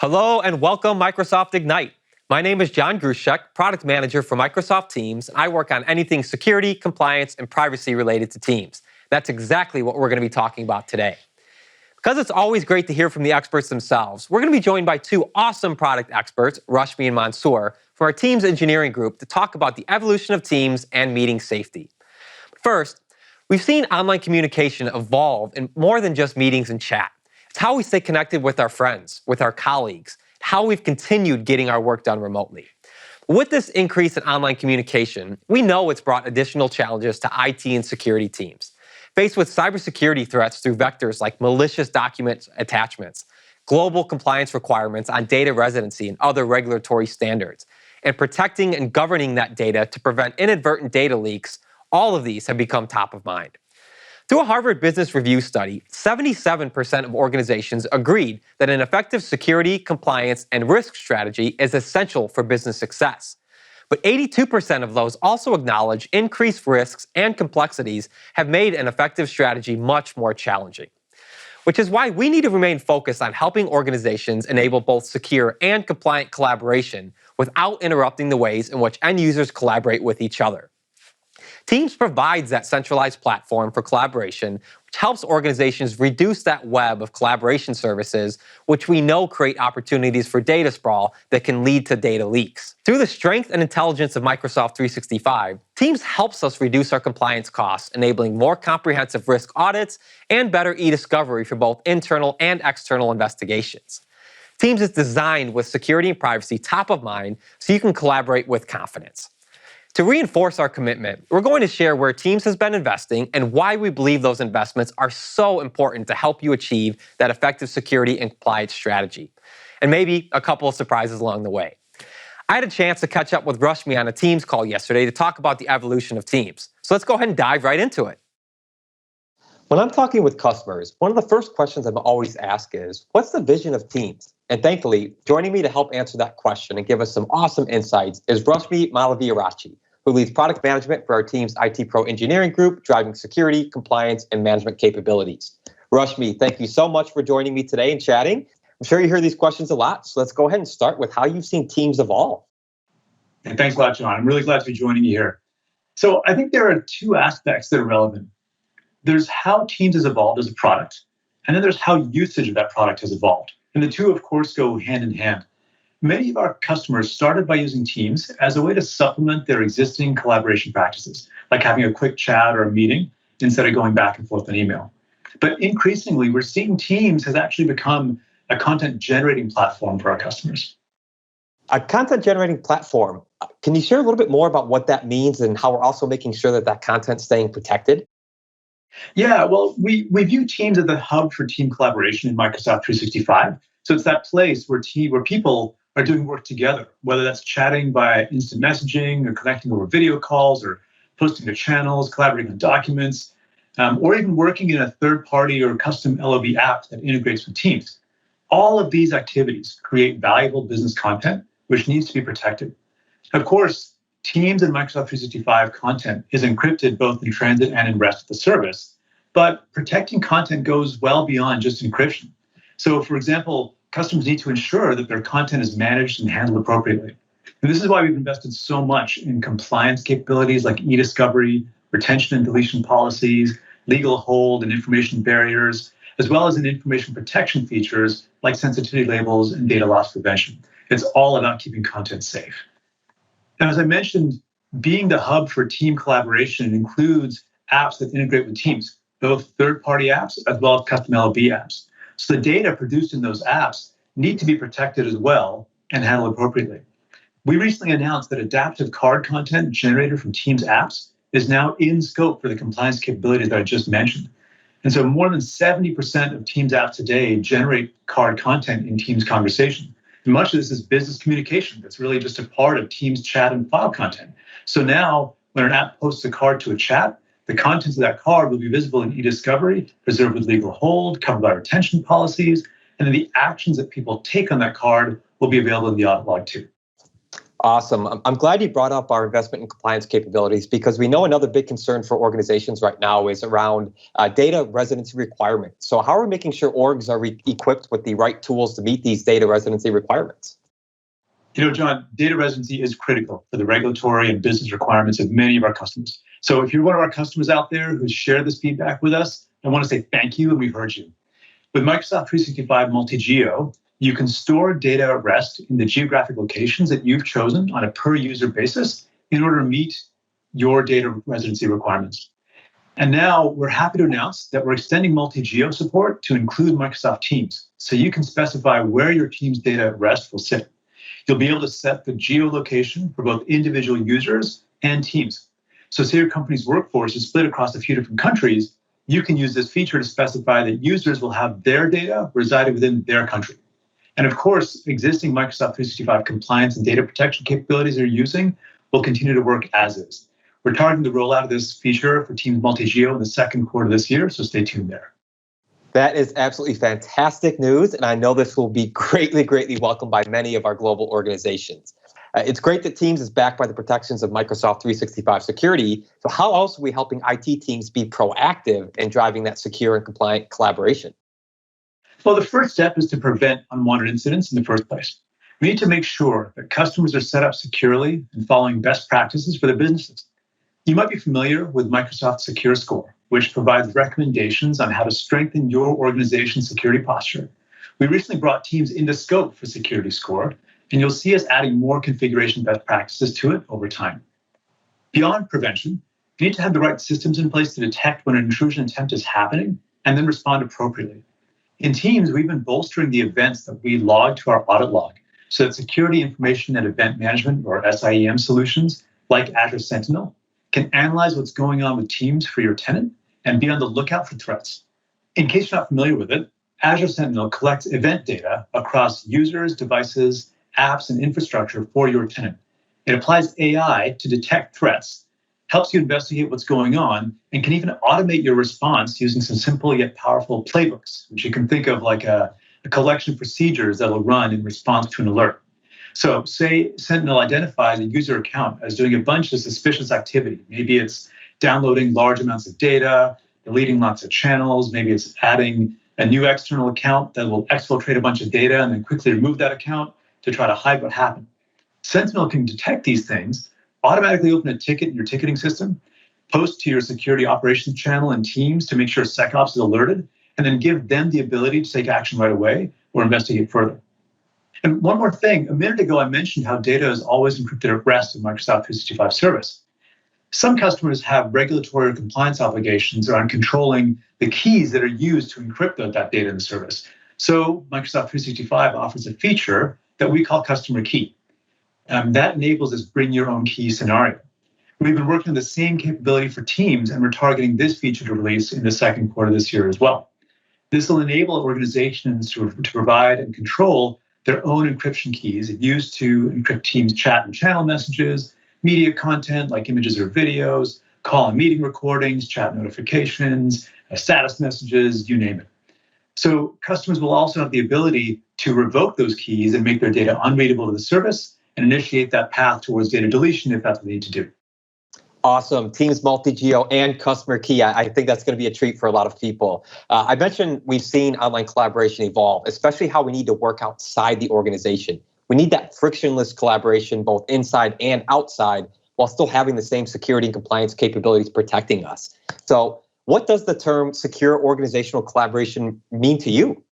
Hello and welcome Microsoft Ignite. My name is John Gruszek, Product Manager for Microsoft Teams, and I work on anything security, compliance, and privacy related to Teams. That's exactly what we're going to be talking about today. Because it's always great to hear from the experts themselves, we're going to be joined by two awesome product experts, Rashmi and Mansoor, from our Teams engineering group to talk about the evolution of Teams and meeting safety. First, we've seen online communication evolve in more than just meetings and chat. It's how we stay connected with our friends, with our colleagues, how we've continued getting our work done remotely. With this increase in online communication, we know it's brought additional challenges to IT and security teams. Faced with cybersecurity threats through vectors like malicious document attachments, global compliance requirements on data residency and other regulatory standards, and protecting and governing that data to prevent inadvertent data leaks, all of these have become top of mind. Through a Harvard Business Review study, 77% of organizations agreed that an effective security, compliance, and risk strategy is essential for business success. But 82% of those also acknowledge increased risks and complexities have made an effective strategy much more challenging. Which is why we need to remain focused on helping organizations enable both secure and compliant collaboration without interrupting the ways in which end users collaborate with each other. Teams provides that centralized platform for collaboration, which helps organizations reduce that web of collaboration services, which we know create opportunities for data sprawl that can lead to data leaks. Through the strength and intelligence of Microsoft 365, Teams helps us reduce our compliance costs, enabling more comprehensive risk audits and better e-discovery for both internal and external investigations. Teams is designed with security and privacy top of mind so you can collaborate with confidence. To reinforce our commitment, we're going to share where Teams has been investing and why we believe those investments are so important to help you achieve that effective security and compliance strategy. And maybe a couple of surprises along the way. I had a chance to catch up with Rashmi on a Teams call yesterday to talk about the evolution of Teams. So let's go ahead and dive right into it. When I'm talking with customers, one of the first questions I'm always asked is, what's the vision of Teams? And thankfully, joining me to help answer that question and give us some awesome insights is Rashmi Malavirachi, who leads product management for our Teams IT Pro engineering group, driving security, compliance, and management capabilities. Rashmi, thank you so much for joining me today and chatting. I'm sure you hear these questions a lot, so let's go ahead and start with how you've seen Teams evolve. And thanks a lot, John. I'm really glad to be joining you here. So I think there are two aspects that are relevant. There's how Teams has evolved as a product, and then there's how usage of that product has evolved. And the two, of course, go hand in hand. Many of our customers started by using Teams as a way to supplement their existing collaboration practices, like having a quick chat or a meeting instead of going back and forth on email. But increasingly, we're seeing Teams has actually become a content generating platform for our customers. A content generating platform. Can you share a little bit more about what that means and how we're also making sure that that content's staying protected? Yeah, well, we view Teams as the hub for team collaboration in Microsoft 365. So it's that place where people are doing work together, whether that's chatting by instant messaging or connecting over video calls or posting to channels, collaborating on documents, or even working in a third-party or custom LOB app that integrates with Teams. All of these activities create valuable business content, which needs to be protected. Of course, Teams and Microsoft 365 content is encrypted both in transit and in rest of the service, but protecting content goes well beyond just encryption. So, for example, customers need to ensure that their content is managed and handled appropriately. And this is why we've invested so much in compliance capabilities like e-discovery, retention and deletion policies, legal hold and information barriers, as well as in information protection features like sensitivity labels and data loss prevention. It's all about keeping content safe. Now, as I mentioned, being the hub for team collaboration includes apps that integrate with Teams, both third-party apps as well as custom LOB apps. So the data produced in those apps need to be protected as well and handled appropriately. We recently announced that adaptive card content generated from Teams apps is now in scope for the compliance capabilities that I just mentioned. And so more than 70% of Teams apps today generate card content in Teams conversation. And much of this is business communication that's really just a part of Teams chat and file content. So now when an app posts a card to a chat, the contents of that card will be visible in e-discovery, preserved with legal hold, covered by retention policies, and then the actions that people take on that card will be available in the audit log too. Awesome. I'm glad you brought up our investment in compliance capabilities because we know another big concern for organizations right now is around data residency requirements. So, how are we making sure orgs are equipped with the right tools to meet these data residency requirements? John, data residency is critical for the regulatory and business requirements of many of our customers. So if you're one of our customers out there who's shared this feedback with us, I want to say thank you, and we heard you. With Microsoft 365 Multi-Geo, you can store data at rest in the geographic locations that you've chosen on a per user basis in order to meet your data residency requirements. And now we're happy to announce that we're extending multi-geo support to include Microsoft Teams. So you can specify where your team's data at rest will sit. You'll be able to set the geolocation for both individual users and teams. So say your company's workforce is split across a few different countries, you can use this feature to specify that users will have their data residing within their country. And of course, existing Microsoft 365 compliance and data protection capabilities you're using will continue to work as is. We're targeting the rollout of this feature for Teams Multi-Geo in the second quarter of this year, so stay tuned there. That is absolutely fantastic news, and I know this will be greatly, greatly welcomed by many of our global organizations. It's great that Teams is backed by the protections of Microsoft 365 security. So how else are we helping IT teams be proactive in driving that secure and compliant collaboration? Well, the first step is to prevent unwanted incidents in the first place. We need to make sure that customers are set up securely and following best practices for their businesses. You might be familiar with Microsoft Secure Score, which provides recommendations on how to strengthen your organization's security posture. We recently brought Teams into scope for Security Score, and you'll see us adding more configuration best practices to it over time. Beyond prevention, you need to have the right systems in place to detect when an intrusion attempt is happening and then respond appropriately. In Teams, we've been bolstering the events that we log to our audit log so that security information and event management, or SIEM solutions like Azure Sentinel, can analyze what's going on with Teams for your tenant and be on the lookout for threats. In case you're not familiar with it, Azure Sentinel collects event data across users, devices, apps, and infrastructure for your tenant. It applies AI to detect threats, helps you investigate what's going on, and can even automate your response using some simple yet powerful playbooks, which you can think of like a collection of procedures that will run in response to an alert. So say Sentinel identifies a user account as doing a bunch of suspicious activity. Maybe it's downloading large amounts of data, deleting lots of channels. Maybe it's adding a new external account that will exfiltrate a bunch of data and then quickly remove that account to try to hide what happened. Sentinel can detect these things, automatically open a ticket in your ticketing system, post to your security operations channel and Teams to make sure SecOps is alerted, and then give them the ability to take action right away or investigate further. And one more thing, a minute ago, I mentioned how data is always encrypted at rest in Microsoft 365 service. Some customers have regulatory or compliance obligations around controlling the keys that are used to encrypt that data in the service. So Microsoft 365 offers a feature that we call customer key. That enables this bring your own key scenario. We've been working on the same capability for Teams, and we're targeting this feature to release in the second quarter of this year as well. This will enable organizations to provide and control their own encryption keys used to encrypt Teams chat and channel messages, media content like images or videos, call and meeting recordings, chat notifications, status messages, you name it. So customers will also have the ability to revoke those keys and make their data unreadable to the service and initiate that path towards data deletion if that's what they need to do. Awesome. Teams Multi-Geo and Customer Key. I think that's going to be a treat for a lot of people. I mentioned we've seen online collaboration evolve, especially how we need to work outside the organization. We need that frictionless collaboration both inside and outside while still having the same security and compliance capabilities protecting us. So what does the term secure organizational collaboration mean to you?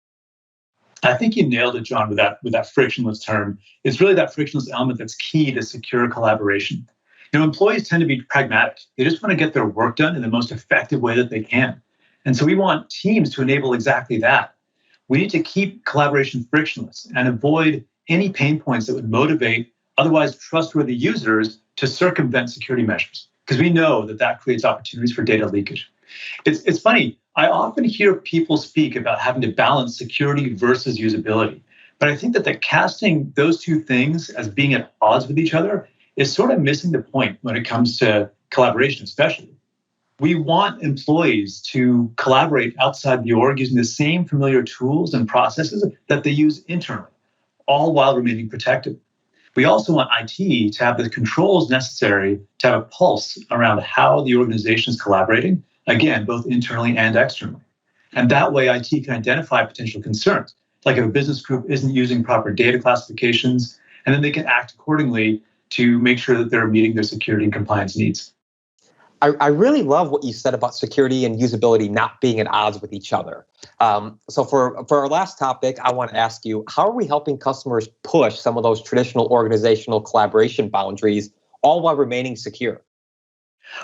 I think you nailed it, John, with that frictionless term. It's really that frictionless element that's key to secure collaboration. Employees tend to be pragmatic. They just want to get their work done in the most effective way that they can. And so we want teams to enable exactly that. We need to keep collaboration frictionless and avoid any pain points that would motivate otherwise trustworthy users to circumvent security measures, because we know that creates opportunities for data leakage. It's funny, I often hear people speak about having to balance security versus usability. But I think that casting those two things as being at odds with each other is sort of missing the point when it comes to collaboration, especially. We want employees to collaborate outside the org using the same familiar tools and processes that they use internally, all while remaining protected. We also want IT to have the controls necessary to have a pulse around how the organization is collaborating, again, both internally and externally. And that way, IT can identify potential concerns, like if a business group isn't using proper data classifications, and then they can act accordingly to make sure that they're meeting their security and compliance needs. I really love what you said about security and usability not being at odds with each other. So for our last topic, I want to ask you, how are we helping customers push some of those traditional organizational collaboration boundaries, all while remaining secure?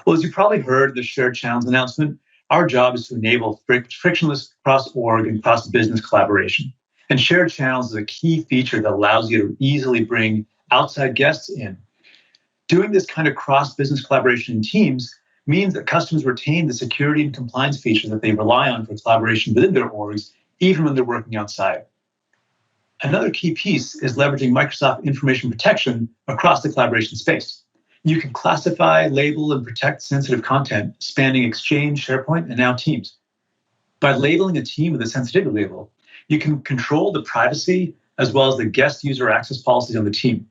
Well, as you probably heard the shared channels announcement, our job is to enable frictionless cross-org and cross-business collaboration. And shared channels is a key feature that allows you to easily bring outside guests in. Doing this kind of cross-business collaboration in teams means that customers retain the security and compliance features that they rely on for collaboration within their orgs, even when they're working outside. Another key piece is leveraging Microsoft information protection across the collaboration space. You can classify, label, and protect sensitive content spanning Exchange, SharePoint, and now Teams. By labeling a team with a sensitivity label, you can control the privacy as well as the guest user access policies on the team.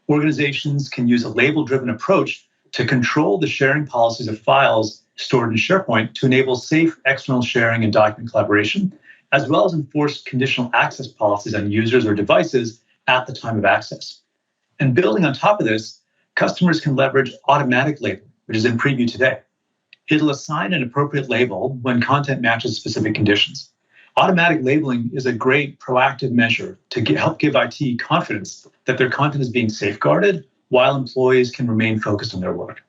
Organizations can use a label-driven approach to control the sharing policies of files stored in SharePoint to enable safe external sharing and document collaboration, as well as enforce conditional access policies on users or devices at the time of access. And building on top of this, customers can leverage automatic labeling, which is in preview today. It'll assign an appropriate label when content matches specific conditions. Automatic labeling is a great proactive measure to help give IT confidence that their content is being safeguarded while employees can remain focused on their work.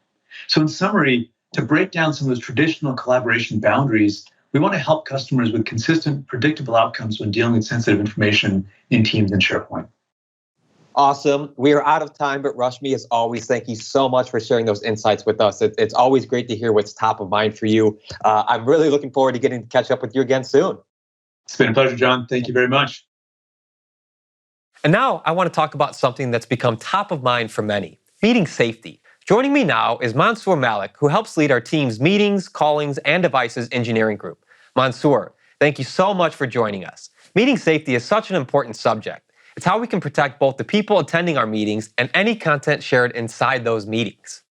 So in summary, to break down some of those traditional collaboration boundaries, we want to help customers with consistent, predictable outcomes when dealing with sensitive information in Teams and SharePoint. Awesome. We are out of time, but Rashmi, as always, thank you so much for sharing those insights with us. It's always great to hear what's top of mind for you. I'm really looking forward to getting to catch up with you again soon. It's been a pleasure, John. Thank you very much. And now I want to talk about something that's become top of mind for many, meeting safety. Joining me now is Mansoor Malik, who helps lead our team's meetings, callings, and devices engineering group. Mansoor, thank you so much for joining us. Meeting safety is such an important subject. It's how we can protect both the people attending our meetings and any content shared inside those meetings.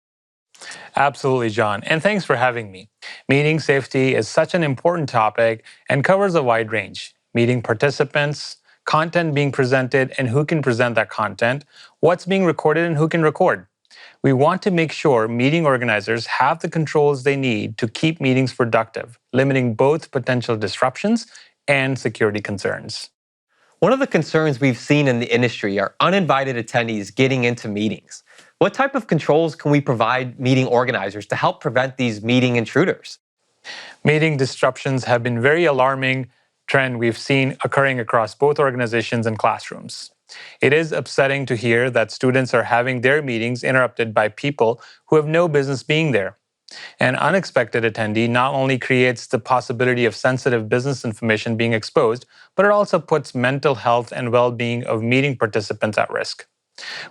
Absolutely, John. And thanks for having me. Meeting safety is such an important topic and covers a wide range. Meeting participants, content being presented and who can present that content, what's being recorded and who can record. We want to make sure meeting organizers have the controls they need to keep meetings productive, limiting both potential disruptions and security concerns. One of the concerns we've seen in the industry are uninvited attendees getting into meetings. What type of controls can we provide meeting organizers to help prevent these meeting intruders? Meeting disruptions have been very alarming trend we've seen occurring across both organizations and classrooms. It is upsetting to hear that students are having their meetings interrupted by people who have no business being there. An unexpected attendee not only creates the possibility of sensitive business information being exposed, but it also puts mental health and well-being of meeting participants at risk.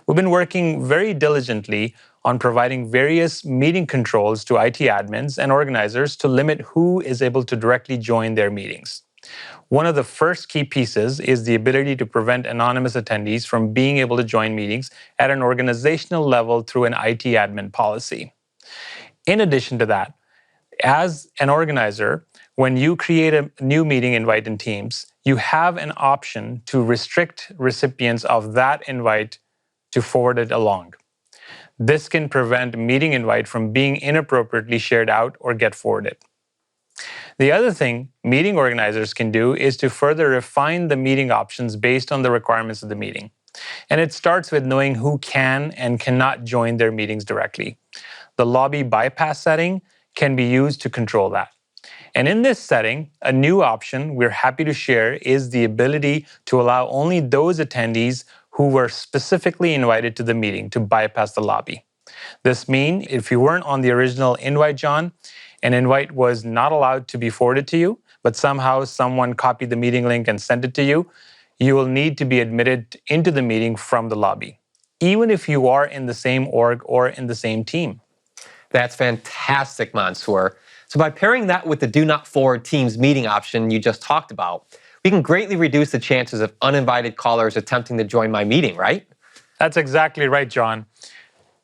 We've been working very diligently on providing various meeting controls to IT admins and organizers to limit who is able to directly join their meetings. One of the first key pieces is the ability to prevent anonymous attendees from being able to join meetings at an organizational level through an IT admin policy. In addition to that, as an organizer, when you create a new meeting invite in Teams, you have an option to restrict recipients of that invite to forward it along. This can prevent meeting invite from being inappropriately shared out or get forwarded. The other thing meeting organizers can do is to further refine the meeting options based on the requirements of the meeting. And it starts with knowing who can and cannot join their meetings directly. The lobby bypass setting can be used to control that. And in this setting, a new option we're happy to share is the ability to allow only those attendees who were specifically invited to the meeting to bypass the lobby. This means if you weren't on the original invite, John, an invite was not allowed to be forwarded to you, but somehow someone copied the meeting link and sent it to you, you will need to be admitted into the meeting from the lobby, even if you are in the same org or in the same team. That's fantastic, Mansoor. So by pairing that with the Do Not Forward Teams meeting option you just talked about, we can greatly reduce the chances of uninvited callers attempting to join my meeting, right? That's exactly right, John.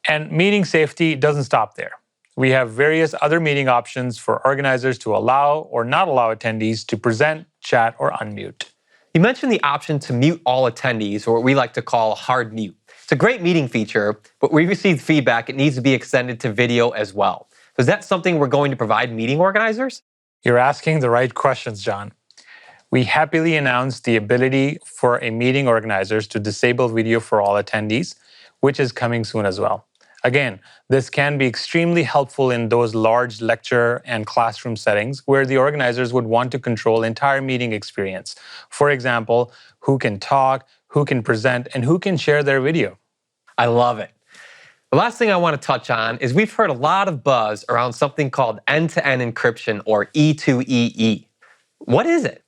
And meeting safety doesn't stop there. We have various other meeting options for organizers to allow or not allow attendees to present, chat, or unmute. You mentioned the option to mute all attendees, or what we like to call a hard mute. It's a great meeting feature, but we received feedback it needs to be extended to video as well. So is that something we're going to provide meeting organizers? You're asking the right questions, John. We happily announced the ability for a meeting organizers to disable video for all attendees, which is coming soon as well. Again, this can be extremely helpful in those large lecture and classroom settings where the organizers would want to control entire meeting experience. For example, who can talk, who can present, and who can share their video. I love it. The last thing I want to touch on is we've heard a lot of buzz around something called end-to-end encryption, or E2EE. What is it?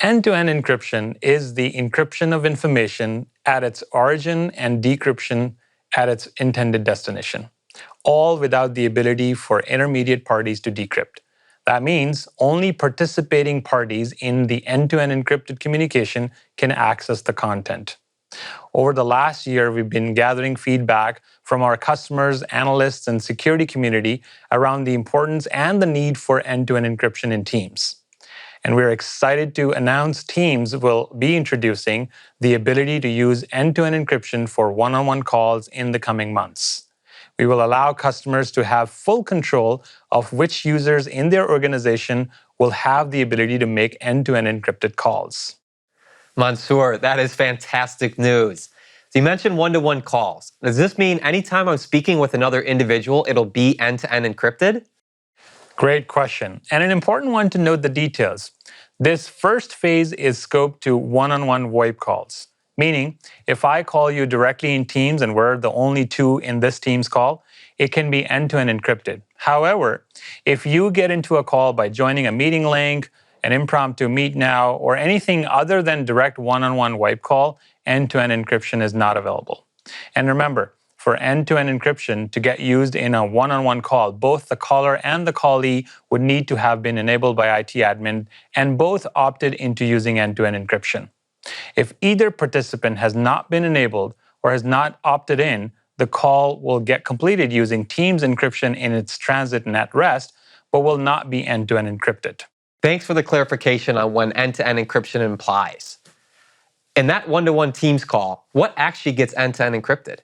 End-to-end encryption is the encryption of information at its origin and decryption at its intended destination, all without the ability for intermediate parties to decrypt. That means only participating parties in the end-to-end encrypted communication can access the content. Over the last year, we've been gathering feedback from our customers, analysts, and security community around the importance and the need for end-to-end encryption in Teams. And we're excited to announce Teams will be introducing the ability to use end-to-end encryption for one-on-one calls in the coming months. We will allow customers to have full control of which users in their organization will have the ability to make end-to-end encrypted calls. Mansoor, that is fantastic news. So you mentioned one-to-one calls. Does this mean anytime I'm speaking with another individual, it'll be end-to-end encrypted? Great question, and an important one to note the details. This first phase is scoped to one-on-one VoIP calls, meaning if I call you directly in Teams and we're the only two in this Teams call, it can be end-to-end encrypted. However, if you get into a call by joining a meeting link, an impromptu meet now, or anything other than direct one-on-one VoIP call, end-to-end encryption is not available. And remember, for end-to-end encryption to get used in a one-on-one call, both the caller and the callee would need to have been enabled by IT admin and both opted into using end-to-end encryption. If either participant has not been enabled or has not opted in, the call will get completed using Teams encryption in its transit and at rest, but will not be end-to-end encrypted. Thanks for the clarification on what end-to-end encryption implies. In that one-to-one Teams call, what actually gets end-to-end encrypted?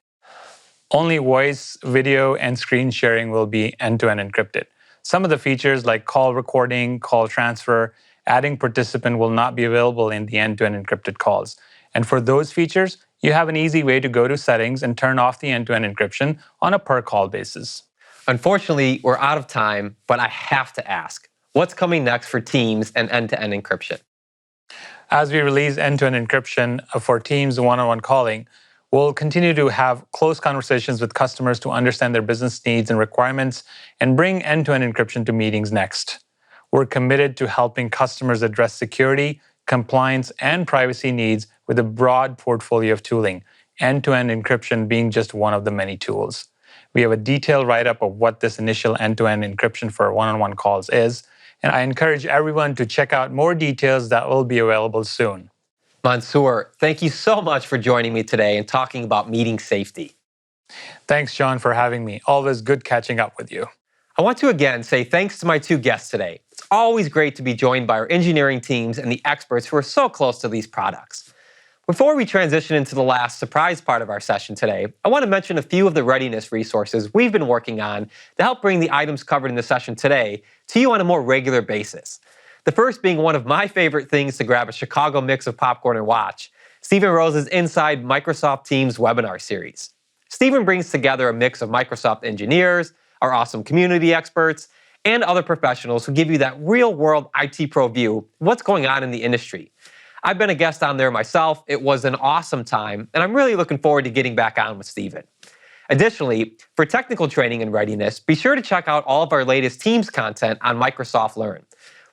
Only voice, video, and screen sharing will be end-to-end encrypted. Some of the features like call recording, call transfer, adding participant will not be available in the end-to-end encrypted calls. And for those features, you have an easy way to go to settings and turn off the end-to-end encryption on a per call basis. Unfortunately, we're out of time, but I have to ask, what's coming next for Teams and end-to-end encryption? As we release end-to-end encryption for Teams one-on-one calling, we'll continue to have close conversations with customers to understand their business needs and requirements and bring end-to-end encryption to meetings next. We're committed to helping customers address security, compliance, and privacy needs with a broad portfolio of tooling, end-to-end encryption being just one of the many tools. We have a detailed write-up of what this initial end-to-end encryption for one-on-one calls is, and I encourage everyone to check out more details that will be available soon. Mansoor, thank you so much for joining me today and talking about meeting safety. Thanks, John, for having me. Always good catching up with you. I want to again say thanks to my two guests today. It's always great to be joined by our engineering teams and the experts who are so close to these products. Before we transition into the last surprise part of our session today, I want to mention a few of the readiness resources we've been working on to help bring the items covered in the session today to you on a more regular basis. The first being one of my favorite things to grab a Chicago mix of popcorn and watch, Stephen Rose's Inside Microsoft Teams webinar series. Stephen brings together a mix of Microsoft engineers, our awesome community experts, and other professionals who give you that real-world IT pro view of what's going on in the industry. I've been a guest on there myself. It was an awesome time, and I'm really looking forward to getting back on with Stephen. Additionally, for technical training and readiness, be sure to check out all of our latest Teams content on Microsoft Learn.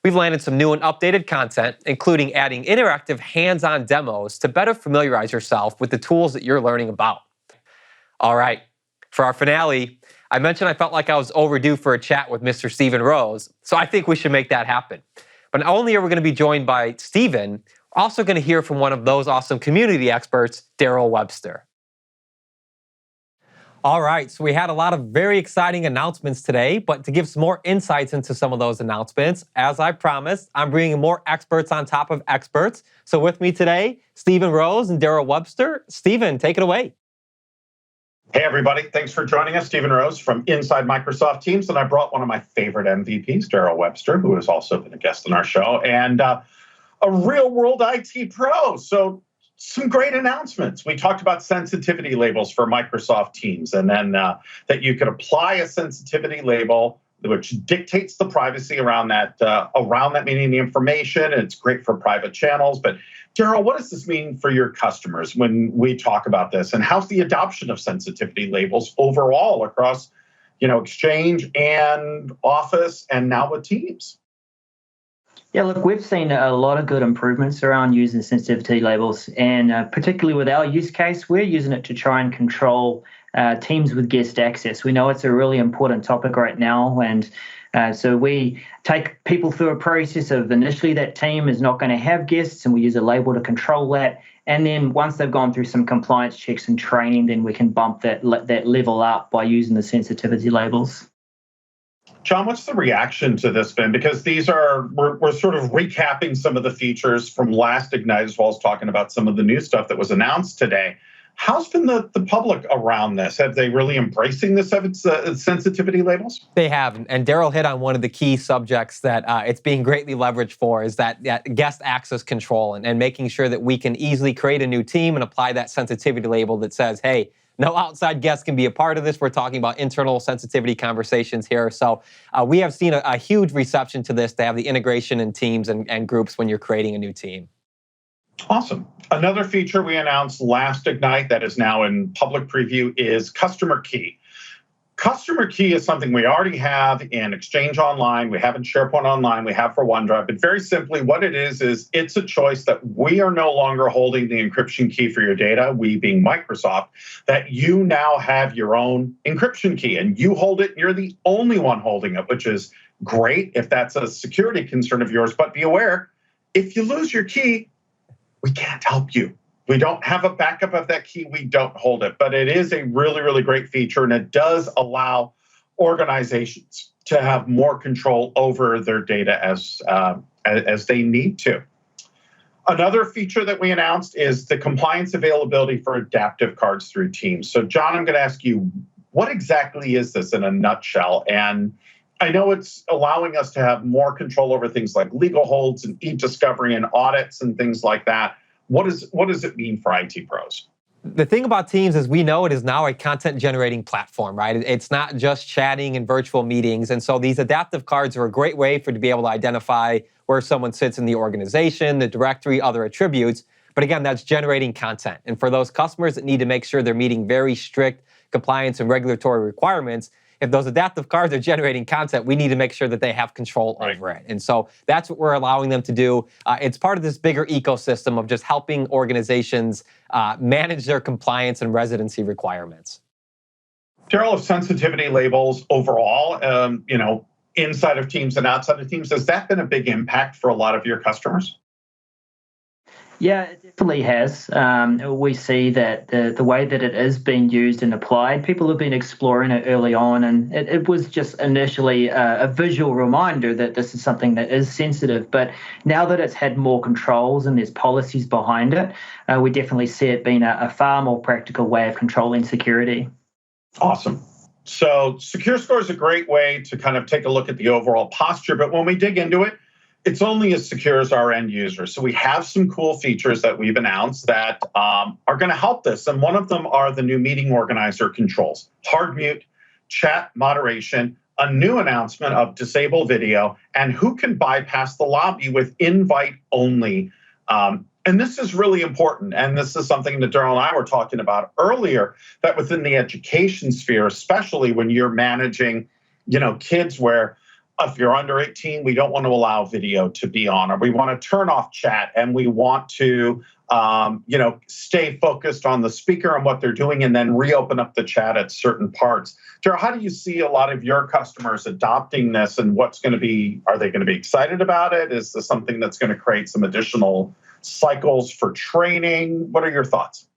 We've landed some new and updated content, including adding interactive hands-on demos to better familiarize yourself with the tools that you're learning about. All right, for our finale, I mentioned I felt like I was overdue for a chat with Mr. Stephen Rose, so I think we should make that happen. But not only are we going to be joined by Stephen, we're also going to hear from one of those awesome community experts, Daryl Webster. All right, so we had a lot of very exciting announcements today, but to give some more insights into some of those announcements, as I promised, I'm bringing more experts on top of experts. So with me today, Stephen Rose and Daryl Webster. Stephen, take it away. Hey, everybody. Thanks for joining us. Stephen Rose from Inside Microsoft Teams. And I brought one of my favorite MVPs, Daryl Webster, who has also been a guest on our show, and a real world IT pro. So some great announcements. We talked about sensitivity labels for Microsoft Teams, and then that you could apply a sensitivity label which dictates the privacy around that meaning the information. It's great for private channels. But Daryl, what does this mean for your customers when we talk about this? And how's the adoption of sensitivity labels overall across, Exchange and Office and now with Teams? Yeah, look, we've seen a lot of good improvements around using sensitivity labels, and particularly with our use case, we're using it to try and control teams with guest access. We know it's a really important topic right now, and so we take people through a process of initially that team is not going to have guests, and we use a label to control that. And then once they've gone through some compliance checks and training, then we can bump that level up by using the sensitivity labels. John, what's the reaction to this been? Because we're sort of recapping some of the features from last Ignite, as well as talking about some of the new stuff that was announced today. How's been the public around this? Have they really embracing this sensitivity labels? They have, and Daryl hit on one of the key subjects that it's being greatly leveraged for is that guest access control and making sure that we can easily create a new team and apply that sensitivity label that says, hey, no outside guests can be a part of this. We're talking about internal sensitivity conversations here. So we have seen a huge reception to this to have the integration in teams and groups when you're creating a new team. Awesome. Another feature we announced last Ignite that is now in public preview is Customer Key. Customer Key is something we already have in Exchange Online, we have in SharePoint Online, we have for OneDrive. But very simply, what it is it's a choice that we are no longer holding the encryption key for your data, we being Microsoft, that you now have your own encryption key and you hold it and you're the only one holding it, which is great if that's a security concern of yours. But be aware, if you lose your key, we can't help you. We don't have a backup of that key. We don't hold it. But it is a really, really great feature, and it does allow organizations to have more control over their data as they need to. Another feature that we announced is the compliance availability for adaptive cards through Teams. So, John, I'm going to ask you, what exactly is this in a nutshell? And I know it's allowing us to have more control over things like legal holds and e-discovery and audits and things like that. What does it mean for IT pros? The thing about Teams is we know it is now a content generating platform, right? It's not just chatting and virtual meetings. And so these adaptive cards are a great way to be able to identify where someone sits in the organization, the directory, other attributes. But again, that's generating content. And for those customers that need to make sure they're meeting very strict compliance and regulatory requirements, if those adaptive cards are generating content, we need to make sure that they have control over it. And so that's what we're allowing them to do. It's part of this bigger ecosystem of just helping organizations manage their compliance and residency requirements. Daryl, of sensitivity labels overall, inside of Teams and outside of Teams, has that been a big impact for a lot of your customers? Yeah, it definitely has. We see that the way that it is being used and applied, people have been exploring it early on, and it was just initially a visual reminder that this is something that is sensitive. But now that it's had more controls and there's policies behind it, we definitely see it being a far more practical way of controlling security. Awesome. So SecureScore is a great way to kind of take a look at the overall posture, but when we dig into it, it's only as secure as our end user. So we have some cool features that we've announced that are going to help this. And one of them are the new meeting organizer controls, hard mute, chat moderation, a new announcement of disable video, and who can bypass the lobby with invite only. And this is really important. And this is something that Daryl and I were talking about earlier, that within the education sphere, especially when you're managing, kids where if you're under 18, we don't want to allow video to be on, or we want to turn off chat, and we want to, stay focused on the speaker and what they're doing, and then reopen up the chat at certain parts. Daryl, how do you see a lot of your customers adopting this, and are they going to be excited about it? Is this something that's going to create some additional cycles for training? What are your thoughts?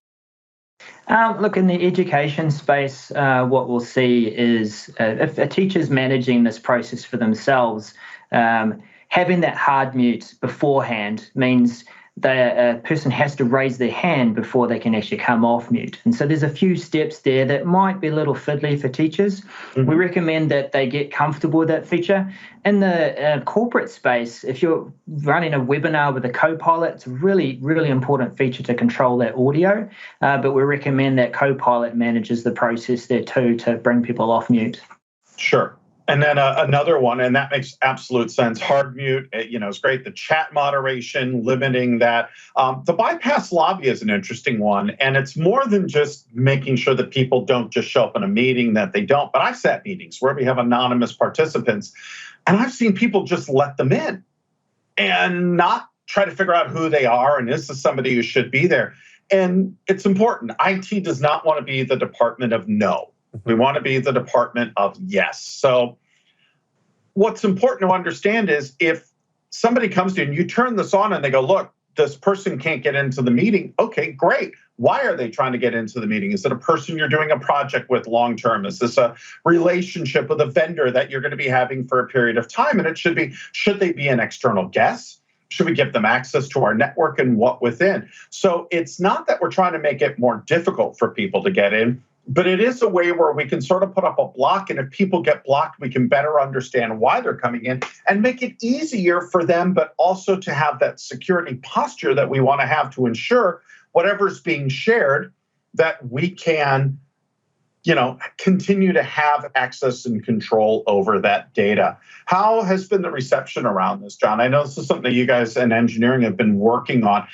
Look, in the education space, what we'll see is if a teacher's managing this process for themselves, having that hard mute beforehand means that a person has to raise their hand before they can actually come off mute. And so there's a few steps there that might be a little fiddly for teachers. Mm-hmm. We recommend that they get comfortable with that feature. In the corporate space, if you're running a webinar with a Copilot, it's a really, really important feature to control that audio. But we recommend that Copilot manages the process there too to bring people off mute. Sure. And then another one, and that makes absolute sense. Hard mute, is great. The chat moderation, limiting that. The bypass lobby is an interesting one, and it's more than just making sure that people don't just show up in a meeting that they don't. But I've sat meetings where we have anonymous participants, and I've seen people just let them in and not try to figure out who they are and is this somebody who should be there. And it's important. IT does not want to be the department of no. We want to be the department of yes. So what's important to understand is if somebody comes to you and you turn this on and they go, look, this person can't get into the meeting. Okay, great. Why are they trying to get into the meeting? Is it a person you're doing a project with long term? Is this a relationship with a vendor that you're going to be having for a period of time? And it should they be an external guest? Should we give them access to our network and what within? So it's not that we're trying to make it more difficult for people to get in. But it is a way where we can sort of put up a block, and if people get blocked, we can better understand why they're coming in and make it easier for them, but also to have that security posture that we want to have to ensure whatever's being shared, that we can, continue to have access and control over that data. How has been the reception around this, John? I know this is something that you guys in engineering have been working on.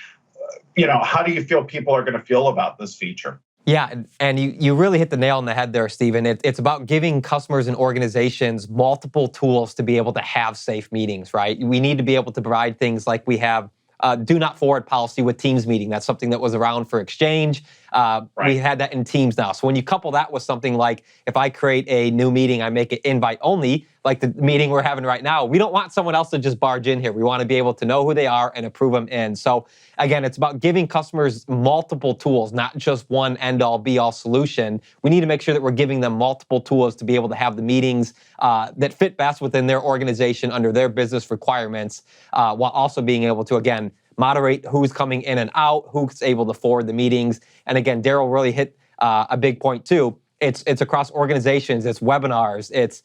How do you feel people are going to feel about this feature? Yeah, and you really hit the nail on the head there, Stephen. It's about giving customers and organizations multiple tools to be able to have safe meetings, right? We need to be able to provide things like we have do not forward policy with Teams meeting. That's something that was around for Exchange. Right. We had that in Teams now. So when you couple that with something like if I create a new meeting, I make it invite only, like the meeting we're having right now, we don't want someone else to just barge in here. We want to be able to know who they are and approve them in. So again, it's about giving customers multiple tools, not just one end-all, be-all solution. We need to make sure that we're giving them multiple tools to be able to have the meetings that fit best within their organization under their business requirements, while also being able to, again, moderate who's coming in and out, who's able to forward the meetings. And again, Daryl really hit a big point too. It's across organizations, it's webinars, it's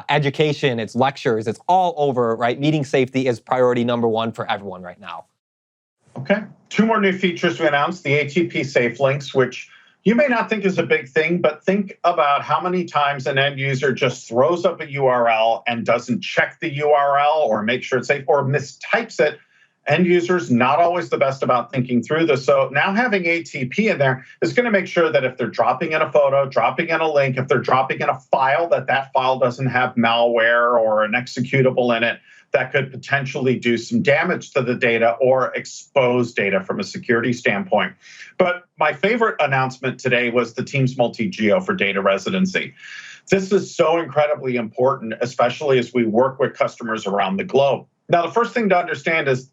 education, it's lectures, it's all over, right? Meeting safety is priority number one for everyone right now. Okay. 2 more new features we announced, the ATP Safe Links, which you may not think is a big thing, but think about how many times an end user just throws up a URL and doesn't check the URL or make sure it's safe or mistypes it. End users not always the best about thinking through this. So now having ATP in there is going to make sure that if they're dropping in a photo, dropping in a link, if they're dropping in a file, that file doesn't have malware or an executable in it that could potentially do some damage to the data or expose data from a security standpoint. But my favorite announcement today was the Teams Multi-Geo for data residency. This is so incredibly important, especially as we work with customers around the globe. Now, the first thing to understand is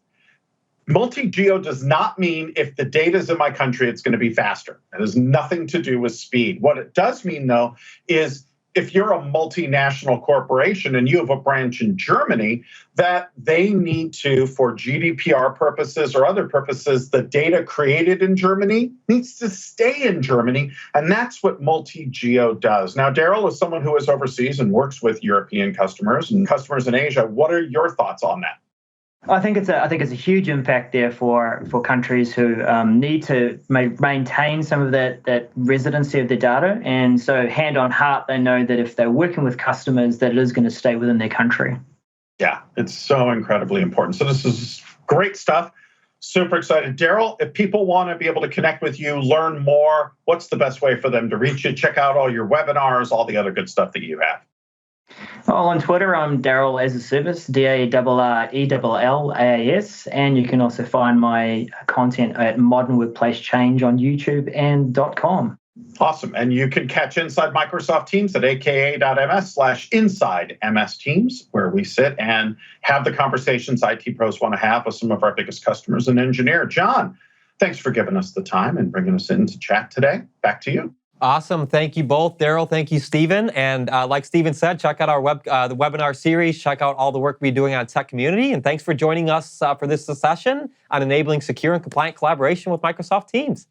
multi-geo does not mean if the data is in my country, it's going to be faster. It has nothing to do with speed. What it does mean, though, is if you're a multinational corporation and you have a branch in Germany, that they need to, for GDPR purposes or other purposes, the data created in Germany needs to stay in Germany. And that's what multi-geo does. Now, Daryl is someone who is overseas and works with European customers and customers in Asia. What are your thoughts on that? I think it's a huge impact there for countries who need to maintain some of that residency of the data, and so hand on heart, they know that if they're working with customers, that it is going to stay within their country. Yeah, it's so incredibly important. So this is great stuff. Super excited, Daryl. If people want to be able to connect with you, learn more, what's the best way for them to reach you? Check out all your webinars, all the other good stuff that you have. Well, on Twitter, I'm Daryl as a Service, DARRELLAAS, and you can also find my content at Modern Workplace Change on YouTube and .com. Awesome. And you can catch Inside Microsoft Teams at aka.ms/InsideMSTeams, where we sit and have the conversations IT pros want to have with some of our biggest customers and engineers. John, Thanks for giving us the time and bringing us in to chat today. Back to you. Awesome. Thank you both, Daryl. Thank you, Stephen. And like Stephen said, check out our the webinar series. Check out all the work we're doing on Tech Community. And thanks for joining us for this session on enabling secure and compliant collaboration with Microsoft Teams.